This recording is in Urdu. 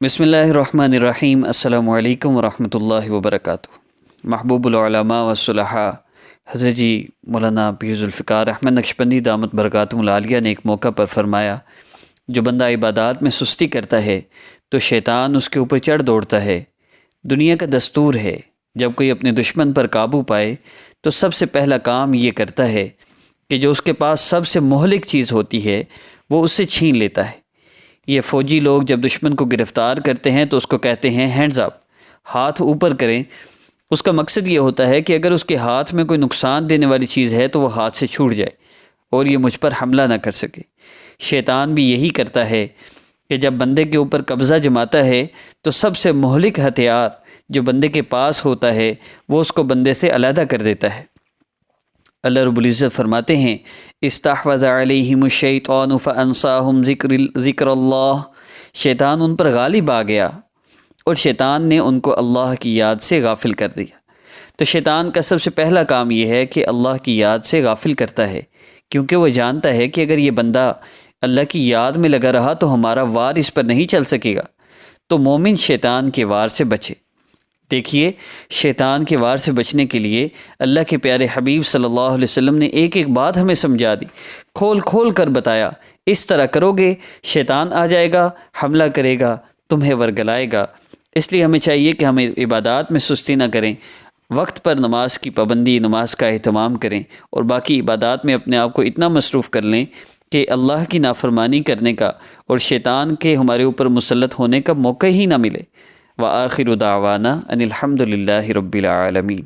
بسم اللہ الرحمن الرحیم۔ السلام علیکم ورحمۃ اللہ وبرکاتہ۔ محبوب العلماء والصلحاء حضرت جی مولانا پیر ذوالفقار احمد نقشبندی دامت برکاتہم العالیہ نے ایک موقع پر فرمایا، جو بندہ عبادات میں سستی کرتا ہے تو شیطان اس کے اوپر چڑھ دوڑتا ہے۔ دنیا کا دستور ہے، جب کوئی اپنے دشمن پر قابو پائے تو سب سے پہلا کام یہ کرتا ہے کہ جو اس کے پاس سب سے مہلک چیز ہوتی ہے وہ اس سے چھین لیتا ہے۔ یہ فوجی لوگ جب دشمن کو گرفتار کرتے ہیں تو اس کو کہتے ہیں ہینڈز اپ، ہاتھ اوپر کریں۔ اس کا مقصد یہ ہوتا ہے کہ اگر اس کے ہاتھ میں کوئی نقصان دینے والی چیز ہے تو وہ ہاتھ سے چھوٹ جائے اور یہ مجھ پر حملہ نہ کر سکے۔ شیطان بھی یہی کرتا ہے کہ جب بندے کے اوپر قبضہ جماتا ہے تو سب سے مہلک ہتھیار جو بندے کے پاس ہوتا ہے وہ اس کو بندے سے علیحدہ کر دیتا ہے۔ اللہ رب العزت فرماتے ہیں، استحوذ علیہم الشیطان فانساہم ذکر اللہ، شیطان ان پر غالب آ گیا اور شیطان نے ان کو اللہ کی یاد سے غافل کر دیا۔ تو شیطان کا سب سے پہلا کام یہ ہے کہ اللہ کی یاد سے غافل کرتا ہے، کیونکہ وہ جانتا ہے کہ اگر یہ بندہ اللہ کی یاد میں لگا رہا تو ہمارا وار اس پر نہیں چل سکے گا۔ تو مومن شیطان کے وار سے بچے۔ دیکھیے، شیطان کے وار سے بچنے کے لیے اللہ کے پیارے حبیب صلی اللہ علیہ وسلم نے ایک ایک بات ہمیں سمجھا دی، کھول کھول کر بتایا۔ اس طرح کرو گے شیطان آ جائے گا، حملہ کرے گا، تمہیں ورگلائے گا۔ اس لیے ہمیں چاہیے کہ ہمیں عبادات میں سستی نہ کریں، وقت پر نماز کی پابندی، نماز کا اہتمام کریں اور باقی عبادات میں اپنے آپ کو اتنا مصروف کر لیں کہ اللہ کی نافرمانی کرنے کا اور شیطان کے ہمارے اوپر مسلط ہونے کا موقع ہی نہ ملے۔ وآخر دعوانا ان الحمد للہ رب العالمین۔